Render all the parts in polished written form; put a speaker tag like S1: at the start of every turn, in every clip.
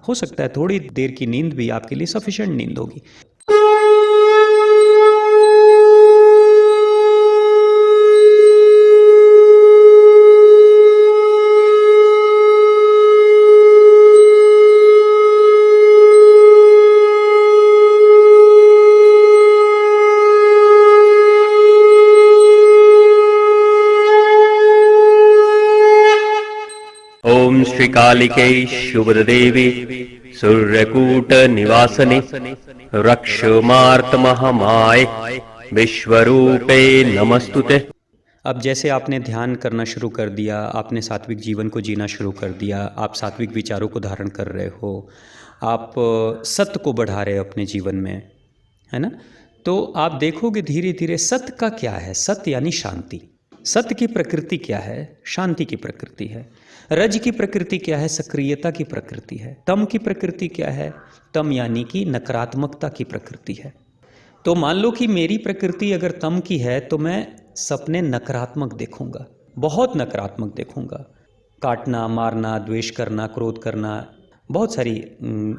S1: हो सकता है थोड़ी देर की नींद भी आपके लिए सफिशिएंट नींद होगी।
S2: ओम श्री कालिके शुभदेवी सूर्यकूट निवासने रक्षमार्तमहमाय विश्वरूपे नमस्तुते।
S1: अब जैसे आपने ध्यान करना शुरू कर दिया, आपने सात्विक जीवन को जीना शुरू कर दिया, आप सात्विक विचारों को धारण कर रहे हो, आप सत्य को बढ़ा रहे हो अपने जीवन में, है ना। तो आप देखोगे धीरे धीरे सत्य का क्या है। सत्य यानी शांति। सत्य की प्रकृति क्या है? शांति की प्रकृति है। रज की प्रकृति क्या है? सक्रियता की प्रकृति है। तम की प्रकृति क्या है? तम यानी कि नकारात्मकता की प्रकृति है। तो मान लो कि मेरी प्रकृति अगर तम की है तो मैं सपने नकारात्मक देखूंगा, बहुत नकारात्मक देखूंगा। काटना, मारना, द्वेष करना, क्रोध करना, बहुत सारी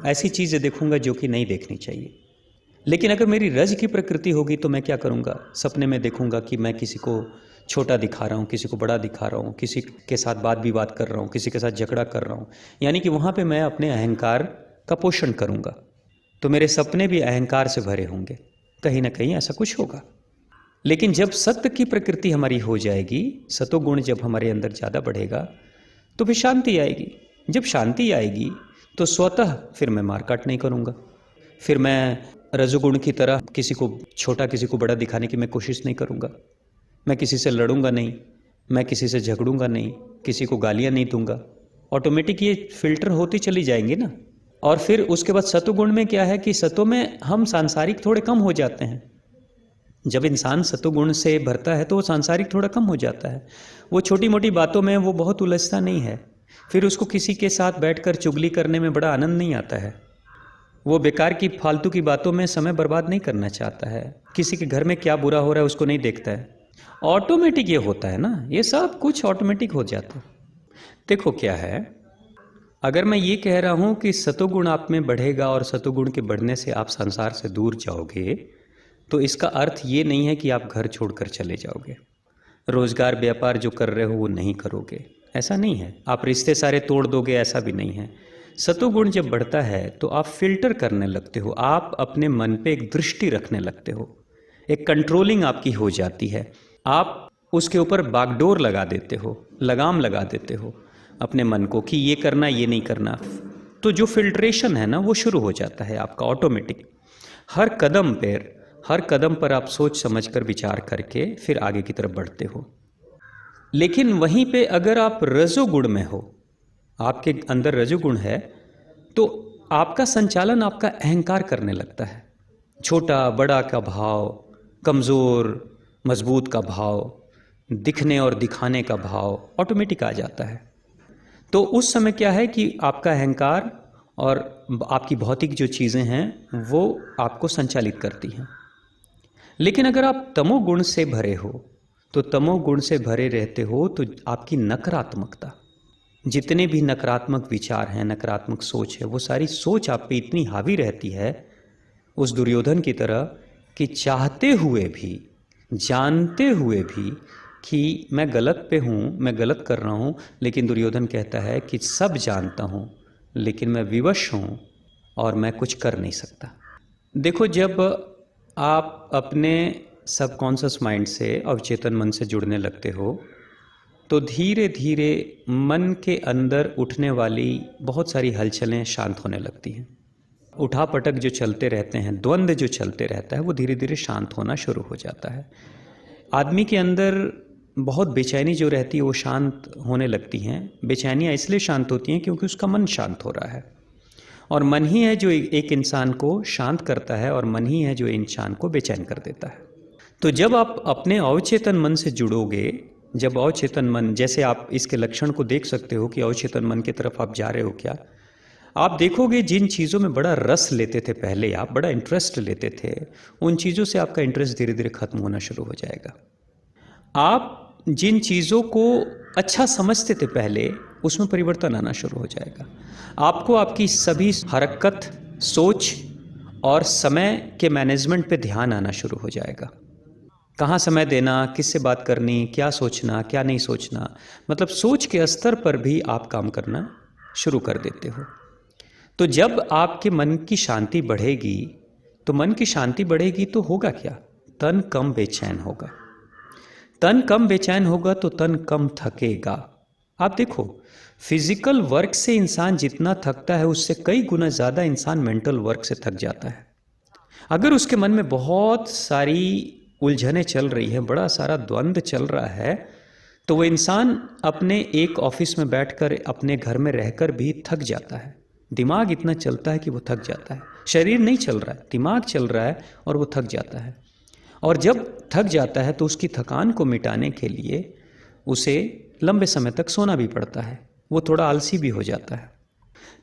S1: ऐसी चीज़ें देखूंगा जो कि नहीं देखनी चाहिए। लेकिन अगर मेरी रज की प्रकृति होगी तो मैं क्या करूंगा? सपने में देखूंगा कि मैं किसी को छोटा दिखा रहा हूँ, किसी को बड़ा दिखा रहा हूँ, किसी के साथ बात विवाद कर रहा हूँ, किसी के साथ झगड़ा कर रहा हूँ। यानी कि वहाँ पे मैं अपने अहंकार का पोषण करूँगा। तो मेरे सपने भी अहंकार से भरे होंगे, कहीं ना कहीं ऐसा कुछ होगा। लेकिन जब सत्य की प्रकृति हमारी हो जाएगी, सतोगुण जब हमारे अंदर ज़्यादा बढ़ेगा तो फिर शांति आएगी। जब शांति आएगी तो स्वतः फिर मैं मारकाट नहीं करूँगा, फिर मैं रजोगुण की तरह किसी को छोटा किसी को बड़ा दिखाने की मैं कोशिश नहीं करूँगा, मैं किसी से लड़ूंगा नहीं, मैं किसी से झगड़ूंगा नहीं, किसी को गालियाँ नहीं दूंगा। ऑटोमेटिक ये फिल्टर होती चली जाएंगे ना। और फिर उसके बाद सतोगुण में क्या है कि सतो में हम सांसारिक थोड़े कम हो जाते हैं। जब इंसान सतोगुण से भरता है तो वो सांसारिक थोड़ा कम हो जाता है। वो छोटी मोटी बातों में वो बहुत उलझता नहीं है। फिर उसको किसी के साथ बैठकर चुगली करने में बड़ा आनंद नहीं आता है। वो बेकार की फालतू की बातों में समय बर्बाद नहीं करना चाहता है। किसी के घर में क्या बुरा हो रहा है उसको नहीं देखता है। ऑटोमेटिक ये होता है ना, ये सब कुछ ऑटोमेटिक हो जाता है। देखो क्या है, अगर मैं ये कह रहा हूँ कि सतोगुण आप में बढ़ेगा और सतोगुण के बढ़ने से आप संसार से दूर जाओगे, तो इसका अर्थ ये नहीं है कि आप घर छोड़कर चले जाओगे, रोजगार व्यापार जो कर रहे हो वो नहीं करोगे, ऐसा नहीं है। आप रिश्ते सारे तोड़ दोगे, ऐसा भी नहीं है। सतोगुण जब बढ़ता है तो आप फिल्टर करने लगते हो, आप अपने मन पे एक दृष्टि रखने लगते हो, एक कंट्रोलिंग आपकी हो जाती है। आप उसके ऊपर बागडोर लगा देते हो, लगाम लगा देते हो अपने मन को कि ये करना ये नहीं करना। तो जो फिल्ट्रेशन है ना वो शुरू हो जाता है आपका ऑटोमेटिक। हर कदम पर आप सोच समझकर विचार करके फिर आगे की तरफ बढ़ते हो। लेकिन वहीं पे अगर आप रजोगुण में हो, आपके अंदर रजोगुण है, तो आपका संचालन आपका अहंकार करने लगता है। छोटा बड़ा का भाव, कमज़ोर मजबूत का भाव, दिखने और दिखाने का भाव ऑटोमेटिक आ जाता है। तो उस समय क्या है कि आपका अहंकार और आपकी भौतिक जो चीज़ें हैं वो आपको संचालित करती हैं। लेकिन अगर आप तमोगुण से भरे हो, तो तमोगुण से भरे रहते हो तो आपकी नकारात्मकता, जितने भी नकारात्मक विचार हैं, नकारात्मक सोच है, वो सारी सोच आप पे इतनी हावी रहती है उस दुर्योधन की तरह कि चाहते हुए भी, जानते हुए भी कि मैं गलत पे हूँ, मैं गलत कर रहा हूँ, लेकिन दुर्योधन कहता है कि सब जानता हूँ लेकिन मैं विवश हूँ और मैं कुछ कर नहीं सकता। देखो, जब आप अपने सबकॉन्शियस माइंड से, अवचेतन मन से जुड़ने लगते हो तो धीरे धीरे मन के अंदर उठने वाली बहुत सारी हलचलें शांत होने लगती हैं। उठापटक जो चलते रहते हैं, द्वंद्व जो चलते रहता है, वो धीरे धीरे शांत होना शुरू हो जाता है। आदमी के अंदर बहुत बेचैनी जो रहती है वो शांत होने लगती हैं। बेचैनियाँ इसलिए शांत होती हैं क्योंकि उसका मन शांत हो रहा है, और मन ही है जो एक इंसान को शांत करता है, और मन ही है जो इंसान को बेचैन कर देता है। तो जब आप अपने अवचेतन मन से जुड़ोगे, जब अवचेतन मन, जैसे आप इसके लक्षण को देख सकते हो कि अवचेतन मन की तरफ आप जा रहे हो क्या, आप देखोगे जिन चीज़ों में बड़ा रस लेते थे पहले, आप बड़ा इंटरेस्ट लेते थे, उन चीज़ों से आपका इंटरेस्ट धीरे धीरे खत्म होना शुरू हो जाएगा। आप जिन चीज़ों को अच्छा समझते थे पहले, उसमें परिवर्तन आना शुरू हो जाएगा। आपको आपकी सभी हरकत, सोच और समय के मैनेजमेंट पे ध्यान आना शुरू हो जाएगा। कहाँ समय देना, किससे बात करनी, क्या सोचना, क्या नहीं सोचना, मतलब सोच के स्तर पर भी आप काम करना शुरू कर देते हो। तो जब आपके मन की शांति बढ़ेगी, तो मन की शांति बढ़ेगी तो होगा क्या? तन कम बेचैन होगा। तन कम बेचैन होगा तो तन कम थकेगा। आप देखो, फिजिकल वर्क से इंसान जितना थकता है उससे कई गुना ज़्यादा इंसान मेंटल वर्क से थक जाता है। अगर उसके मन में बहुत सारी उलझनें चल रही हैं, बड़ा सारा द्वंद्व चल रहा है, तो वो इंसान अपने एक ऑफिस में बैठकर, अपने घर में रहकर भी थक जाता है। दिमाग इतना चलता है कि वो थक जाता है। शरीर नहीं चल रहा है, दिमाग चल रहा है और वो थक जाता है। और जब थक जाता है तो उसकी थकान को मिटाने के लिए उसे लंबे समय तक सोना भी पड़ता है, वो थोड़ा आलसी भी हो जाता है।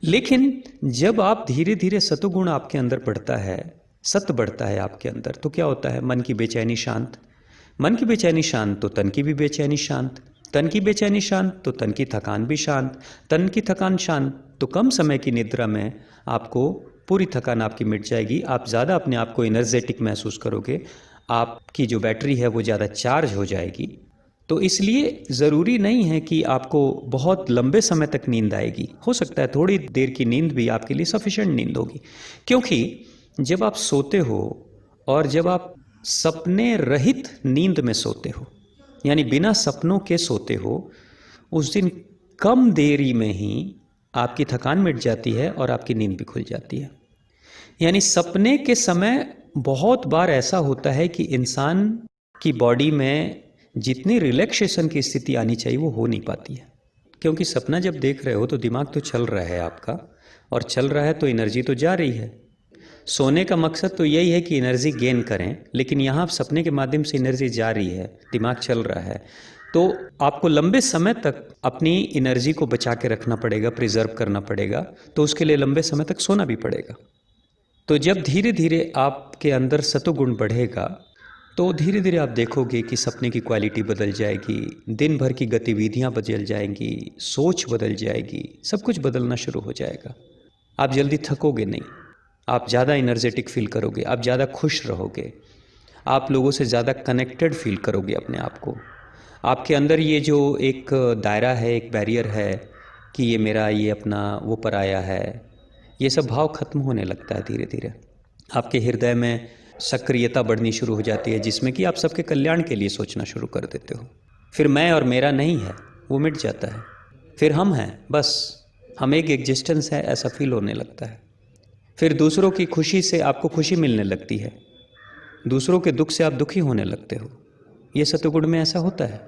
S1: लेकिन जब आप धीरे धीरे सतुगुण आपके अंदर बढ़ता है, सत्य बढ़ता है आपके अंदर, तो क्या होता है? मन की बेचैनी शांत। मन की बेचैनी शांत तो तन की भी बेचैनी शांत, तन की बेचैनी शांत तो तन की थकान भी शांत, तन की थकान शांत तो कम समय की निद्रा में आपको पूरी थकान आपकी मिट जाएगी। आप ज़्यादा अपने आप को एनर्जेटिक महसूस करोगे, आपकी जो बैटरी है वो ज़्यादा चार्ज हो जाएगी। तो इसलिए ज़रूरी नहीं है कि आपको बहुत लंबे समय तक नींद आएगी। हो सकता है थोड़ी देर की नींद भी आपके लिए सफिशिएंट नींद होगी, क्योंकि जब आप सोते हो और जब आप सपने रहित नींद में सोते हो, यानी बिना सपनों के सोते हो, उस दिन कम देरी में ही आपकी थकान मिट जाती है और आपकी नींद भी खुल जाती है। यानी सपने के समय बहुत बार ऐसा होता है कि इंसान की बॉडी में जितनी रिलैक्सेशन की स्थिति आनी चाहिए वो हो नहीं पाती है, क्योंकि सपना जब देख रहे हो तो दिमाग तो चल रहा है आपका, और चल रहा है तो एनर्जी तो जा रही है। सोने का मकसद तो यही है कि एनर्जी गेन करें, लेकिन यहाँ आप सपने के माध्यम से एनर्जी जा रही है, दिमाग चल रहा है, तो आपको लंबे समय तक अपनी एनर्जी को बचा के रखना पड़ेगा, प्रिजर्व करना पड़ेगा। तो उसके लिए लंबे समय तक सोना भी पड़ेगा। तो जब धीरे धीरे आपके अंदर सतुगुण बढ़ेगा तो धीरे धीरे आप देखोगे कि सपने की क्वालिटी बदल जाएगी, दिन भर की गतिविधियां बदल जाएंगी, सोच बदल जाएगी, सब कुछ बदलना शुरू हो जाएगा। आप जल्दी थकोगे नहीं, आप ज़्यादा एनर्जेटिक फील करोगे, आप ज़्यादा खुश रहोगे, आप लोगों से ज़्यादा कनेक्टेड फील करोगे अपने आप को। आपके अंदर ये जो एक दायरा है, एक बैरियर है कि ये मेरा, ये अपना, वो पराया है, ये सब भाव खत्म होने लगता है धीरे धीरे। आपके हृदय में सक्रियता बढ़नी शुरू हो जाती है, जिसमें कि आप सबके कल्याण के लिए सोचना शुरू कर देते हो। फिर मैं और मेरा नहीं है, वो मिट जाता है। फिर हम हैं, बस हम एक एग्जिस्टेंस है, ऐसा फील होने लगता है। फिर दूसरों की खुशी से आपको खुशी मिलने लगती है, दूसरों के दुख से आप दुखी होने लगते हो। ये सतुगुण में ऐसा होता है।